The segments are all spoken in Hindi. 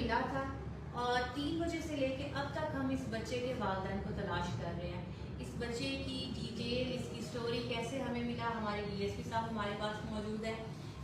मिला था और 3 बजे से लेके अब तक हम इस बच्चे के वालिदैन को तलाश कर रहे हैं। इस बच्चे की डिटेल, इसकी स्टोरी कैसे हमें मिला, हमारे डीएसपी साहब हमारे पास मौजूद है।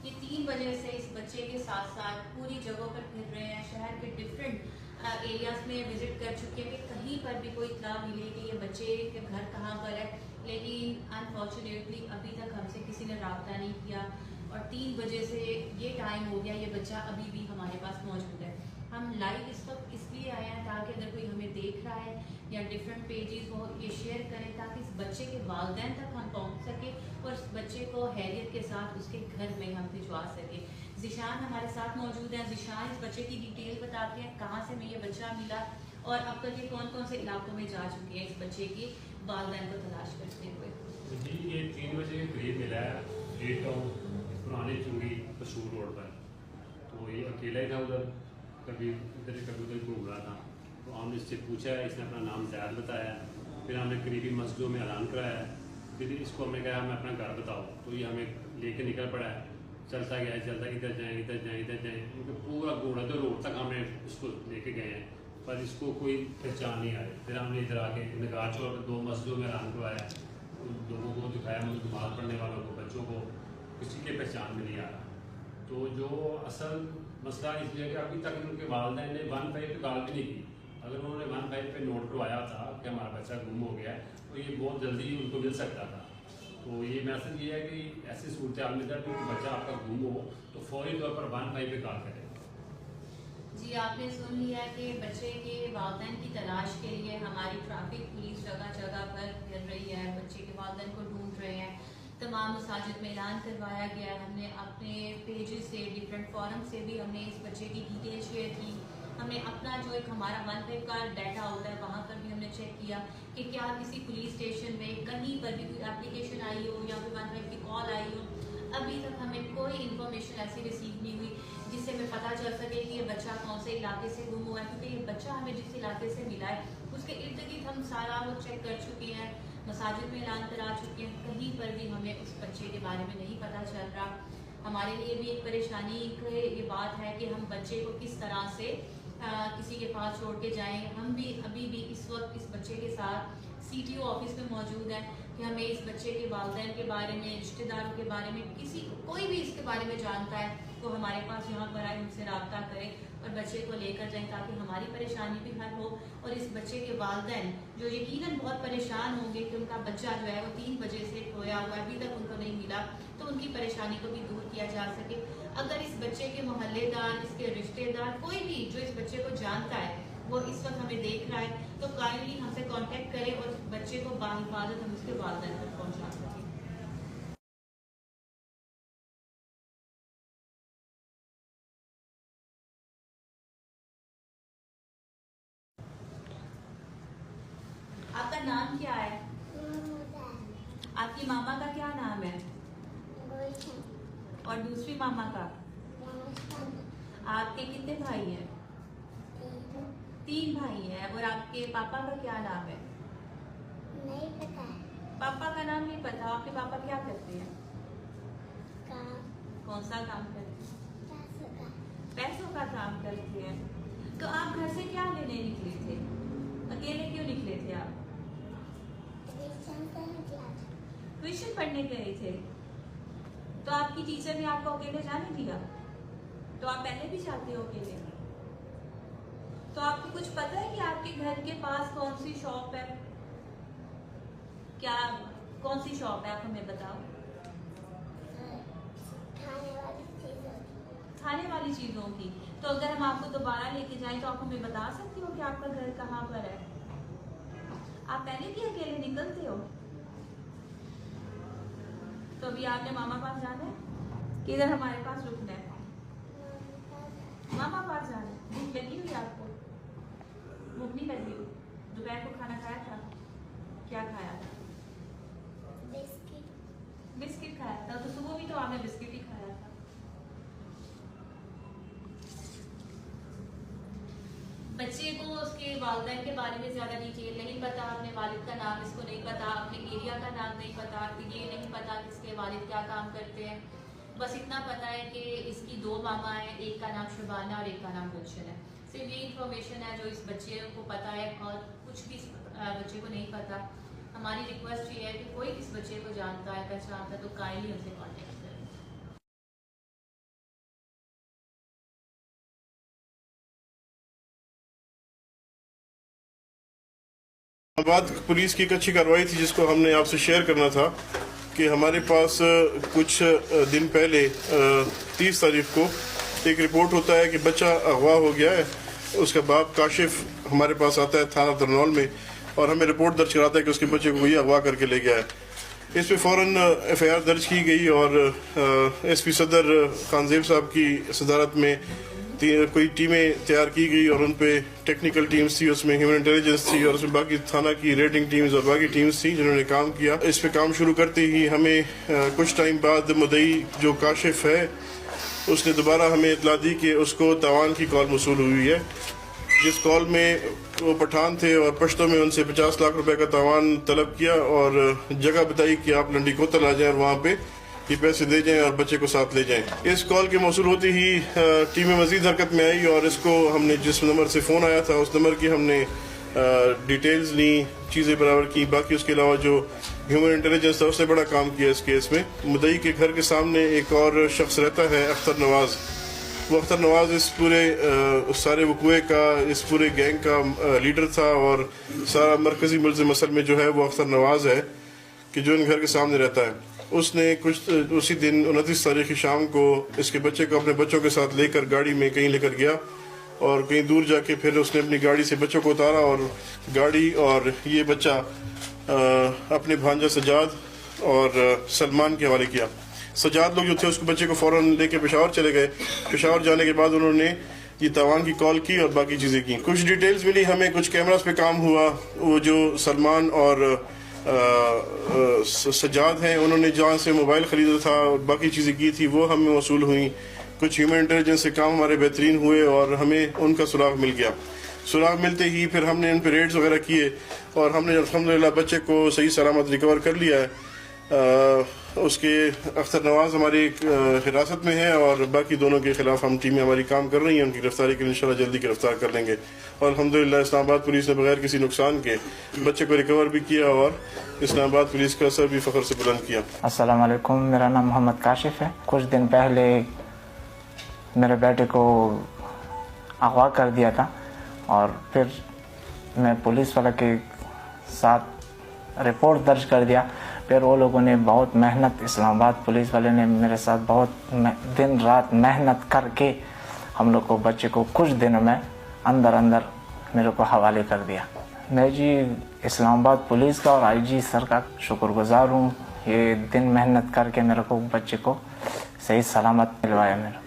ये 3 बजे से इस बच्चे के साथ साथ पूरी जगहों पर फिर रहे हैं, शहर के डिफरेंट एरियाज में विजिट कर चुके हैं कि कहीं पर भी कोई इत्तला मिले कि ये बच्चे के घर कहाँ पर है, लेकिन अनफॉर्चुनेटली अभी तक हमसे किसी ने रब्ता नहीं किया। और 3 बजे से ये टाइम हो गया, ये बच्चा अभी भी हमारे पास मौजूद है। हम लाइव इस वक्त इसलिए आए हैं ताकि अगर कोई हमें देख रहा है या डिफरेंट पेजेस वो ये शेयर करें ताकि इस बच्चे के वालिदैन तक हम पहुंच सके और इस बच्चे को हैरियत के साथ उसके घर में हम भिजवा सके। ज़िशान हमारे साथ मौजूद हैं। ज़िशान इस बच्चे की डिटेल बताते हैं, कहाँ से हमें ये बच्चा मिला और अब तक ये कौन कौन से इलाकों में जा चुके हैं इस बच्चे की वालिदैन को तलाश करते हुए। जी, ये 3 बजे के करीब मिला है डेट टाउन पुरानी चुंगी पशूर रोड पर। तो ये अकेला ही था उधर, कभी इधर कभी उधर घूम रहा था। तो हमने इससे पूछा है, इसने अपना नाम ज़ैद बताया। फिर हमने करीबी मस्जिदों में ऐलान कराया। फिर इसको हमने कहा हमें अपना घर बताओ, तो ये हमें लेके निकल पड़ा है। चलता गया, चलता इधर जाएँ इधर जाएँ इधर जाएँ, क्योंकि पूरा घूमना तो रोड तक हमने इसको लेके गए हैं, पर इसको कोई पहचान नहीं आ रही। फिर हमने इधर आके निगाह छोड़ 2 मस्जिदों में ऐलान करवाया, लोगों को दिखाया, मतलब नमाज पढ़ने वालों को, बच्चों को, किसी के पहचान में नहीं आ रहा। तो जो असल मसला इसलिए कि अभी तक उनके वालिदैन ने 15 पे कॉल भी नहीं की। अगर उन्होंने 15 पे नोट करवाया था कि हमारा बच्चा गुम हो गया है, तो ये बहुत जल्दी उनको मिल सकता था। तो ये मैसेज ये है कि ऐसी सूरत हाल में जब बच्चा आपका गुम हो तो फौरी तौर पर 15 पे कॉल करें। जी, आपने सुन लिया कि बच्चे के वालिदैन की तलाश के लिए हमारी ट्रैफिक पुलिस जगह जगह पर फिर रही है, बच्चे के वालिदैन को ढूंढ रहे हैं। तमाम मसाजिद में ऐलान करवाया गया है। हमने अपने पेजेस से, डिफरेंट फोरम से भी हमने इस बच्चे की डिटेल शेयर की। हमने अपना जो एक हमारा 15 का डाटा होता है वहाँ पर भी हमने चेक किया कि क्या किसी पुलिस स्टेशन में कहीं पर भी कोई एप्लीकेशन आई हो या फिर 15 की कॉल आई हो। अभी तक हमें कोई इन्फॉर्मेशन ऐसी रिसीव नहीं हुई जिससे हमें पता चल सके कि ये बच्चा कौन से इलाके से गुम हुआ है, क्योंकि ये बच्चा हमें जिस इलाके से मिला है उसके इर्द गिर्द हम सारा वो चेक कर चुके हैं, मसाजिद में ऐलान करा चुके हैं, कहीं पर भी हमें उस बच्चे के बारे में नहीं पता चल रहा। हमारे लिए भी एक परेशानी ये बात है कि हम बच्चे को किस तरह से किसी के पास छोड़ के जाएं। हम भी अभी भी इस वक्त इस बच्चे के साथ सीटीओ ऑफिस में मौजूद है कि हमें इस बच्चे के वालिदैन के बारे में, रिश्तेदारों के बारे में, किसी कोई भी इसके बारे में जानता है तो हमारे पास यहाँ पर आए, उनसे रब्ता करें और बच्चे को लेकर जाएं ताकि हमारी परेशानी भी हल हो और इस बच्चे के वालिदैन जो यकीनन बहुत परेशान होंगे कि उनका बच्चा जो है वो 3 बजे से खोया हुआ है, अभी तक उनको नहीं मिला, तो उनकी परेशानी को भी दूर किया जा सके। अगर इस बच्चे के मोहल्लेदार, इसके रिश्तेदार, कोई भी जो इस बच्चे को जानता है वो इस वक्त हमें देख रहा है तो काइंडली हमसे कांटेक्ट करें और बच्चे को बाहिफाजत हम उसके वालिदैन तक पहुंचा सकें। आपका नाम क्या है? आपकी मामा का क्या नाम है? और दूसरी मामा का? आपके कितने भाई हैं? 3 भाई हैं। और आपके पापा का क्या नाम है? नहीं पता। पापा का नाम नहीं पता। आपके पापा क्या करते हैं? काम। कौन सा काम करते हैं? पैसों का। पैसों का काम करते हैं। तो आप घर से क्या लेने निकले थे? अकेले क्यों निकले थे आप? ट्यूशन पढ़ने गए थे। तो आपकी टीचर ने आपको अकेले जाने दिया? तो आप पहले भी जाते हो अकेले? तो आपको कुछ पता है कि आपके घर के पास कौन सी शॉप है? क्या कौन सी शॉप है, आप हमें बताओ। खाने वाली चीजों की। तो अगर हम आपको दोबारा लेके जाएं तो आप हमें बता सकती हो कि आपका घर कहाँ पर है? आप पहले भी अकेले निकलते हो? तो अभी आपने मामा पास जाना है कि इधर हमारे पास रुकना है? मामा पास जाना है। भूख लगी हुई आपको? भूख नहीं लगी हुई? दोपहर को खाना खाया था? क्या खाया था? बिस्किट। बिस्किट खाया था। तो सुबह भी तो आपने बिस्किट ही खाया था। बच्चे को उसके वालिदैन के बारे में ज्यादा डिटेल नहीं पता, अपने वालिद का नाम इसको नहीं पता, अपने एरिया का नाम नहीं पता, ये नहीं पता कि इसके वालिद क्या काम करते हैं। बस इतना पता है कि इसकी 2 मामा हैं, एक का नाम शबाना और एक का नाम गुलशन है। सिर्फ ये इन्फॉर्मेशन है जो इस बच्चे को पता है और कुछ भी इस बच्चे को नहीं पता। हमारी रिक्वेस्ट ये है कि कोई इस बच्चे को जानता है, पहचानता है तो काइंडली उनसे कॉन्टेक्ट करें। बात पुलिस की एक अच्छी कार्रवाई थी जिसको हमने आपसे शेयर करना था कि हमारे पास कुछ दिन पहले 30 तारीख को एक रिपोर्ट होता है कि बच्चा अगवा हो गया है। उसका बाप काशिफ हमारे पास आता है थाना तरनौल में और हमें रिपोर्ट दर्ज कराता है कि उसके बच्चे को वही अगवा करके ले गया है। इस पे फ़ौरन FIR दर्ज की गई और SP सदर खानजेब साहब की सदारत में कोई टीमें तैयार की गई और उन पे टेक्निकल टीम्स थी, उसमें ह्यूमन इंटेलिजेंस थी और उसमें बाकी थाना की रेटिंग टीम्स और बाकी टीम्स थी जिन्होंने काम किया। इस पे काम शुरू करते ही हमें कुछ टाइम बाद मुद्दई जो काशिफ है उसने दोबारा हमें इतला दी कि उसको तावान की कॉल मौसूल हुई है, जिस कॉल में वो पठान थे और पश्तो में उनसे 50 लाख रुपए का तावान तलब किया और जगह बताई कि आप लंडी कोतल आ जाएं और वहाँ पे ये पैसे दे जाएं और बच्चे को साथ ले जाएं। इस कॉल के मौसूल होते ही टीमें मजीद हरकत में आई और इसको हमने जिस नंबर से फ़ोन आया था उस नंबर की हमने डिटेल्स ली, चीज़ें बराबर की। बाकी उसके अलावा जो ह्यूमन इंटेलिजेंस था उसने बड़ा काम किया इस केस में। मुद्दई के घर के सामने एक और शख्स रहता है अख्तर नवाज़। वो अख्तर नवाज़ इस पूरे सारे वकूए का, इस पूरे गैंग का लीडर था और सारा मरकज़ी मुल्ज़िम असल में जो है वो अख्तर नवाज़ है कि जो इन घर के सामने रहता है। उसने कुछ उसी दिन 29 तारीख की शाम को इसके बच्चे को अपने बच्चों के साथ लेकर गाड़ी में कहीं लेकर गया और कहीं दूर जाके फिर उसने अपनी गाड़ी से बच्चों को उतारा और गाड़ी और ये बच्चा अपने भांजा सजाद और सलमान के हवाले किया। सजाद लोग जो थे उसको बच्चे को फ़ौरन लेके पेशावर चले गए। पेशावर जाने के बाद उन्होंने ये तावान की कॉल की और बाकी चीज़ें की। कुछ डिटेल्स मिली हमें, कुछ कैमरास पे काम हुआ। वो जो सलमान और सजाद हैं उन्होंने जहाँ से मोबाइल ख़रीदा था और बाकी चीज़ें की थी वो हमें मौसूल हुई। कुछ ह्यूमन इंटेलिजेंस से काम हमारे बेहतरीन हुए और हमें उनका सुराग मिल गया। सुराग मिलते ही फिर हमने उन पर रेड्स वगैरह किए और हमने अल्हम्दुलिल्लाह बच्चे को सही सलामत रिकवर कर लिया है। उसके अख्तर नवाज़ हमारी हिरासत में है और बाकी दोनों के खिलाफ हम टीमें हमारी काम कर रही हैं। उनकी गिरफ्तारी के लिए इंशाल्लाह जल्दी गिरफ्तार कर लेंगे और अल्हम्दुलिल्लाह इस्लामाबाद पुलिस ने बगैर किसी नुकसान के बच्चे को रिकवर भी किया और इस्लामाबाद पुलिस का सर भी फ़ख्र से बुलंद किया। अस्सलाम वालेकुम, मेरा नाम मोहम्मद काशिफ है। कुछ दिन पहले मेरे बेटे को अगवा कर दिया था और फिर मैं पुलिस वाले के साथ रिपोर्ट दर्ज कर दिया। फिर वो लोगों ने बहुत मेहनत, इस्लामाबाद पुलिस वाले ने मेरे साथ बहुत दिन रात मेहनत करके हम लोग को बच्चे को कुछ दिनों में अंदर मेरे को हवाले कर दिया। मैं जी इस्लामाबाद पुलिस का और IG सर का शुक्रगुजार हूँ। ये दिन मेहनत करके मेरे को बच्चे को सही सलामत मिलवाया। मेरे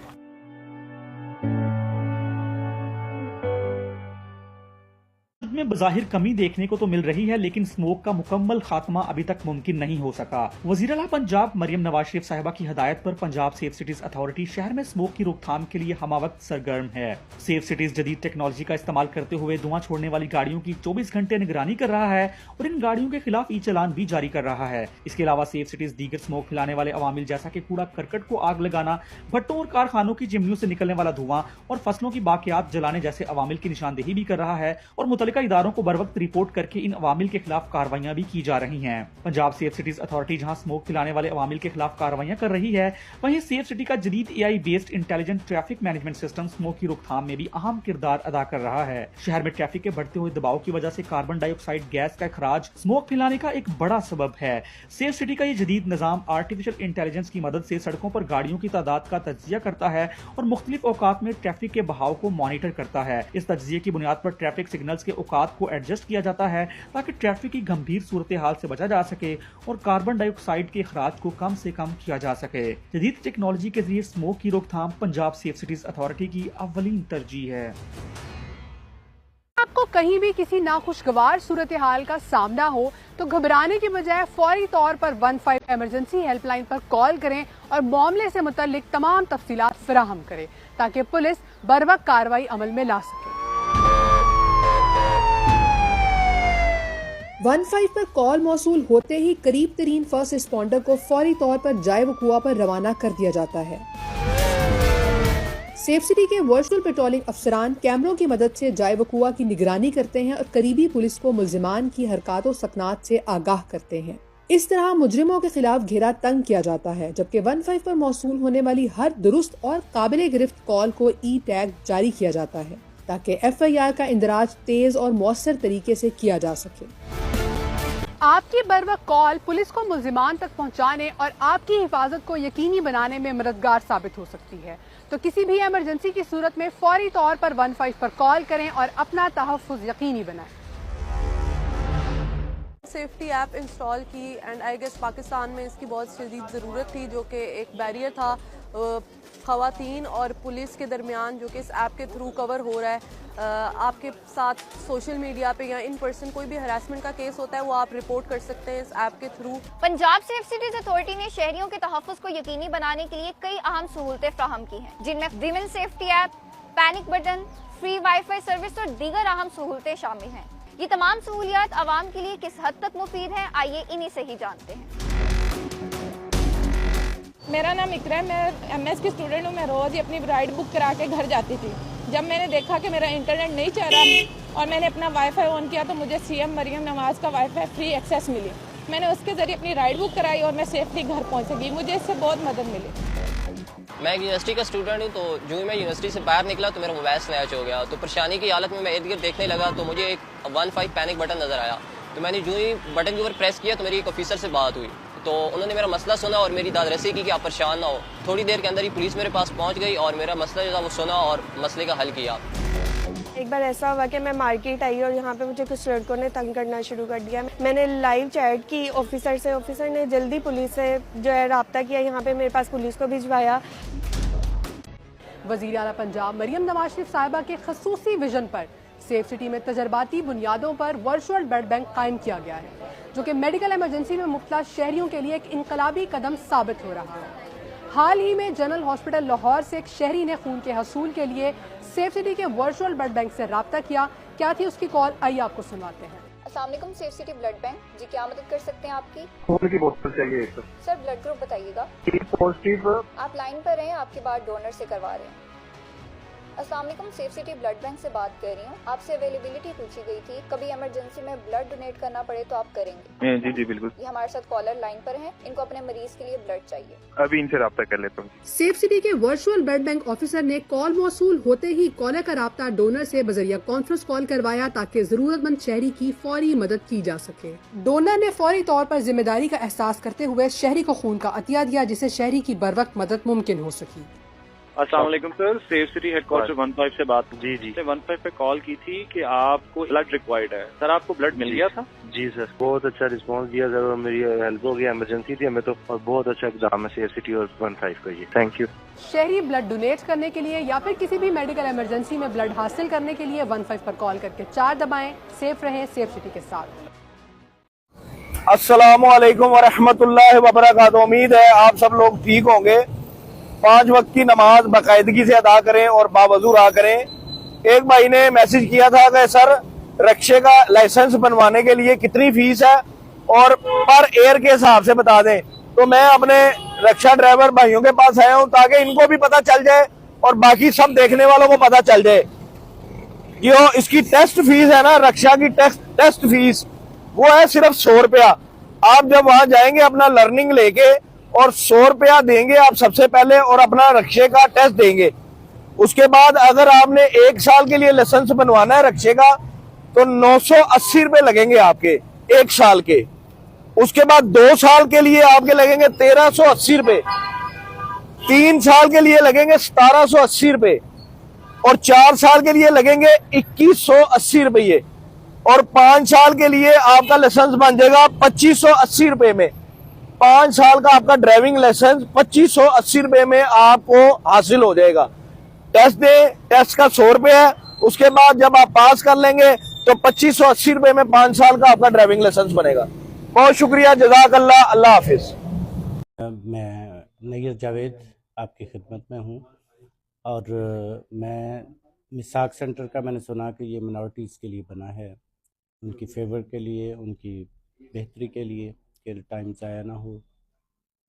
में बज़ाहिर कमी देखने को तो मिल रही है, लेकिन स्मोक का मुकम्मल खात्मा अभी तक मुमकिन नहीं हो सका। वज़ीर आला पंजाब मरियम नवाज शरीफ साहिबा की हदायत पर पंजाब सेफ सिटीज अथॉरिटी शहर में स्मोक की रोकथाम के लिए हमावक्त सरगर्म है। सेफ सिटीज जदीद टेक्नोलॉजी का इस्तेमाल करते हुए धुआं छोड़ने वाली गाड़ियों की 24 घंटे निगरानी कर रहा है और इन गाड़ियों के खिलाफ ई-चालान भी जारी कर रहा है। इसके अलावा सेफ सिटीज दीगर स्मोक फैलाने वाले अवामिल जैसा कि कूड़ा करकट को आग लगाना, भट्टों और कारखानों की चिमनियों से निकलने वाला धुआं और फसलों की बाकियात जलाने जैसे अवामिल की निशानदेही भी कर रहा है और मुतल्लिका इदारों को बर वक्त रिपोर्ट करके इन अवामिल के खिलाफ कार्रवाइयां भी की जा रही हैं। पंजाब सेफ सिटीज अथॉरिटी जहां स्मोक फैलाने वाले अवामिल के खिलाफ कार्रवाइयां कर रही है, वहीं सेफ सिटी का जदीद AI based intelligent traffic management system smoke की रोकथाम में भी अहम किरदार अदा कर रहा है। शहर में ट्रैफिक के बढ़ते हुए दबाव की वजह से कार्बन डाइऑक्साइड गैस का इखराज स्मोक फैलाने का एक बड़ा सबब है। सेफ सिटी का ये जदीद निजाम आर्टिफिशियल इंटेलिजेंस की मदद से सड़कों पर गाड़ियों की तादाद का तज्जिया करता है और मुख्तलिफ औकात में ट्रैफिक के बहाव को मॉनिटर करता है। इस तज्जिये की बुनियाद पर ट्रैफिक सिग्नल्स के औकात को एडजस्ट किया जाता है ताकि ट्रैफिक की गंभीर सूरत हाल से बचा जा सके और कार्बन डाइऑक्साइड के इखराज को कम से कम किया जा सके। जदीद टेक्नोलॉजी के जरिए स्मोक की रोकथाम पंजाब सेफ सिटीज अथॉरिटी की अव्वलीन तरजीह है। आपको कहीं भी किसी नाखुशगवार सूरत हाल का सामना हो तो घबराने के बजाय फौरी तौर पर 15 इमरजेंसी हेल्पलाइन पर कॉल करें और मामले से मुतल्लिक तमाम तफसीलात फराहम करें ताकि पुलिस बरवक्त कार्रवाई अमल में ला सके। 15 पर कॉल मौसूल होते ही करीब तरीन फर्स्ट रिस्पॉन्डर को फौरी तौर पर जाए वकुआ पर रवाना कर दिया जाता है। सेफ सिटी के वर्चुअल पेट्रोलिंग अफसरान कैमरों की मदद से जाए वकुआ की निगरानी करते हैं और करीबी पुलिस को मुल्जिमान की हरकतों सकनात से आगाह करते हैं। इस तरह मुजरिमों के खिलाफ घेरा तंग किया जाता है, जबकि 15 पर मौसूल होने वाली हर दुरुस्त और काबिल गिरफ्त कॉल को ई टैग जारी किया जाता है ताकि FIR का इंदराज तेज और मौसर तरीके से किया जा सके। आपकी बरवक्त कॉल पुलिस को मुल्जिमान तक पहुंचाने और आपकी हिफाजत को यकीनी बनाने में मददगार साबित हो सकती है। तो किसी भी इमरजेंसी की सूरत में फौरी तौर पर 15 पर कॉल करें और अपना तहफ़्फ़ुज़ यकीनी बनाएं। सेफ्टी ऐप इंस्टॉल की एंड आई गेस पाकिस्तान में इसकी बहुत शदीद ज़रूरत थी, जो कि एक बैरियर था ख़वातीन और पुलिस के दरमियान, जो कि इस ऐप के थ्रू कवर हो रहा है। आपके साथ सोशल मीडिया पे या इन पर्सन कोई भी हरासमेंट का केस होता है, वो आप रिपोर्ट कर सकते हैं इस ऐप के through. Punjab safe cities authority ने शहरियों के तहफ़्फ़ुज़ को यकीनी बनाने के लिए कई अहम सहूलतें फ्राहम की हैं, जिनमें women safety app, panic button, free wifi service और दीगर अहम सहूलतें शामिल हैं। ये तमाम सहूलियात आवाम के लिए किस हद तक मुफीद हैं, आइए इन्हीं से ही जानते हैं। मेरा नाम इकरा है, मैं MS की स्टूडेंट हूँ। मैं रोज़ ही अपनी राइड बुक करा के घर जाती थी। जब मैंने देखा कि मेरा इंटरनेट नहीं चल रहा और मैंने अपना वाईफाई ऑन किया तो मुझे CM मरियम नवाज़ का वाईफाई फ्री एक्सेस मिली। मैंने उसके ज़रिए अपनी राइड बुक कराई और मैं सेफली घर पहुँच सकी। मुझे इससे बहुत मदद मिली। मैं यूनिवर्सिटी का स्टूडेंट हूँ, तो जो ही मैं यूनिवर्सिटी से बाहर निकला तो मेरा मोबाइल स्नैच हो गया। तो परेशानी की हालत में मैं इर्द गिर्द देखने लगा तो मुझे एक 15 पैनिक बटन नज़र आया। तो मैंने जो ही बटन के ऊपर प्रेस किया तो मेरी एक ऑफिसर से बात हुई, तो उन्होंने मेरा मसला सुना और मेरी दादरसी की कि आप परेशान ना हो। थोड़ी देर के अंदर ही पुलिस मेरे पास पहुंच गई और मेरा मसला जो था वो सुना और मसले का हल किया। एक बार ऐसा हुआ कि मैं मार्केट आई और यहाँ पे मुझे कुछ लड़कों ने तंग करना शुरू कर दिया। मैंने लाइव चैट की ऑफिसर से, ऑफिसर ने जल्दी पुलिस से जो है रब्ता किया, यहाँ पे मेरे पास पुलिस को भिजवाया। वज़ीर आला पंजाब मरियम नवाज शरीफ साहिबा के खसूसी विजन पर सेफ सिटी में तजर्बाती बुनियादों पर वर्चुअल ब्लड बैंक कायम किया गया है, जो कि मेडिकल इमरजेंसी में मुब्तला शहरियों के लिए एक इनकलाबी कदम साबित हो रहा है। हाल ही में जनरल हॉस्पिटल लाहौर से एक शहरी ने खून के हसूल के लिए सेफ सिटी के वर्चुअल ब्लड बैंक से रब्ता किया। क्या थी उसकी कॉल, आइए आपको सुनवाते हैं। अस्सलाम वालेकुम, सेफ सिटी ब्लड बैंक जी, क्या मदद कर सकते हैं आपकी? खून की बोतल चाहिए सर ब्लड ग्रुप बताइएगा। पॉजिटिव। आप लाइन पर हैं, आपकी बात डोनर से करवा रहे हैं। अस्सलाम वालेकुम, सेफ सिटी ब्लड बैंक से बात कर रही हूँ। आपसे अवेलेबिलिटी पूछी गई थी, कभी इमरजेंसी में ब्लड डोनेट करना पड़े तो आप करेंगे? जी जी बिल्कुल। ये हमारे साथ कॉलर लाइन पर हैं, इनको अपने मरीज के लिए ब्लड चाहिए। अभी इनसे रब्ता कर लेता हूँ। सेफ सिटी के वर्चुअल ब्लड बैंक ऑफिसर ने कॉल मौसूल होते ही कॉलर का राब्ता डोनर से बजरिया कॉन्फ्रेंस कॉल करवाया ताकि जरूरतमंद शहरी की फौरी मदद की जा सके। डोनर ने फौरी तौर पर जिम्मेदारी का एहसास करते हुए शहरी को खून का अतिया दिया, जिससे शहरी की बरवक्त मदद मुमकिन हो सकी। अस्सलाम वालेकुम सर, सेफ सिटी हेडक्वार्टर 15 से बात। जी जी 15 पे कॉल की थी कि आपको ब्लड रिक्वायर्ड है। सर आपको ब्लड मिल गया था? जी सर, बहुत अच्छा रिस्पांस दिया सर, मेरी हेल्प हो गया। इमरजेंसी थी हमें तो, और बहुत अच्छा एग्जाम है सेफ सिटी और 15 का ये। Thank you. शहरी ब्लड डोनेट करने के लिए या फिर किसी भी मेडिकल इमरजेंसी में ब्लड हासिल करने के लिए 15 पर कॉल करके 4 दबाएं। सेफ रहें सेफ सिटी के साथ। अस्सलामु अलैकुम वरहमतुल्लाहि वबरकातुहू। उम्मीद है आप सब लोग ठीक होंगे। 5 वक्त की नमाज बाकायदगी से अदा करें और बावजू रहा करें। एक भाई ने मैसेज किया था कि सर रक्शे का लाइसेंस बनवाने के लिए कितनी फीस है और पर एयर के हिसाब से बता दें। तो मैं अपने रक्षा ड्राइवर भाइयों के पास आया हूं ताकि इनको भी पता चल जाए और बाकी सब देखने वालों को पता चल जाए। जो इसकी टेस्ट फीस है ना, रक्षा की टेस्ट फीस, वो है सिर्फ 100 रुपया। आप जब वहां जाएंगे अपना लर्निंग लेके और 100 रुपया देंगे आप सबसे पहले और अपना रक्शे का टेस्ट देंगे। उसके बाद अगर आपने 1 साल के लिए लाइसेंस बनवाना है रक्शे का तो 980 रुपए लगेंगे आपके 1 साल के। उसके बाद 2 साल के लिए आपके लगेंगे 1380 रुपए, 3 साल के लिए लगेंगे 1780 रुपए और 4 साल के लिए लगेंगे 2180 रुपये और 5 साल के लिए आपका लाइसेंस बन जाएगा 2580 रुपए में। 5 साल का आपका ड्राइविंग लाइसेंस 2580 रुपए में आपको हासिल हो जाएगा। टेस्ट दे, टेस्ट का 100 रुपए है। उसके बाद जब आप पास कर लेंगे तो 2580 रुपए में 5 साल का आपका ड्राइविंग लाइसेंस बनेगा। बहुत शुक्रिया, जज़ाकल्लाह, अल्लाह हाफिज। मैं नैयर जावेद आपकी खिदमत में हूँ और मैं मिसाक सेंटर का मैंने सुना कि ये मिनॉरिटीज़ के लिए बना है उनकी फेवर के लिए, उनकी बेहतरी के लिए कि टाइम ज़ाया ना हो,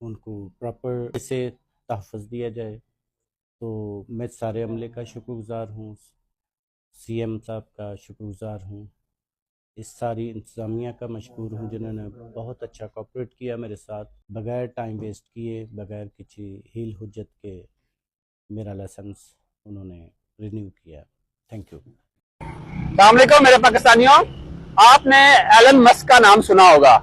उनको प्रॉपर से तहफ़्फ़ुज़ दिया जाए। तो मैं सारे अमले का शुक्रगुज़ार हूँ, CM साहब का शुक्रगुज़ार हूँ, इस सारी इंतज़ामिया का मशकूर हूँ जिन्होंने बहुत अच्छा कोऑपरेट किया मेरे साथ, बग़ैर टाइम वेस्ट किए, बग़ैर किसी हील हुज्जत के मेरा लाइसेंस उन्होंने रिन्यू किया। Thank you. अस्सलाम वालेकुम मेरे पाकिस्तानियों, आपने एलन मस्क का नाम सुना होगा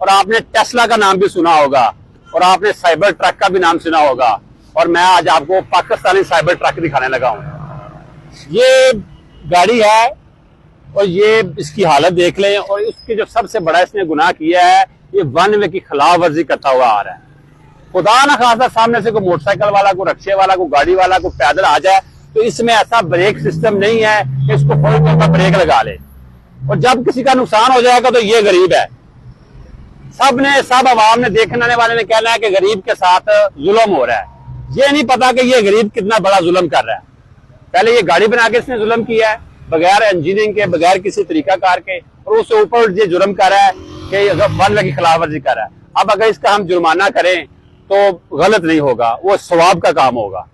और आपने टेस्ला का नाम भी सुना होगा और आपने साइबर ट्रक का भी नाम सुना होगा, और मैं आज आपको पाकिस्तानी साइबर ट्रक दिखाने लगा हूँ। ये गाड़ी है और ये इसकी हालत देख लें, और उसकी जो सबसे बड़ा इसने गुनाह किया है, ये वन वे की खिलाफ वर्जी करता हुआ आ रहा है। खुदा न खासा सामने से कोई मोटरसाइकिल वाला, कोई रिक्शे वाला, कोई गाड़ी वाला, कोई पैदल आ जाए तो इसमें ऐसा ब्रेक सिस्टम नहीं है कि इसको फौरी तौर पर ब्रेक लगा ले, और जब किसी का नुकसान हो जाएगा तो ये गरीब है। सब आवाम ने, देखने आने वाले ने कहना है कि गरीब के साथ जुल्म हो रहा है। ये नहीं पता कि ये गरीब कितना बड़ा जुल्म कर रहा है। पहले ये गाड़ी बना के इसने जुल्म किया है बगैर इंजीनियरिंग के, बगैर किसी तरीकाकार के, और उससे ऊपर ये जुर्म कर रहा है कि वन वे की खिलाफ वर्जी कर रहा है। अब अगर इसका हम जुर्माना करें तो गलत नहीं होगा, वो सवाब का काम होगा।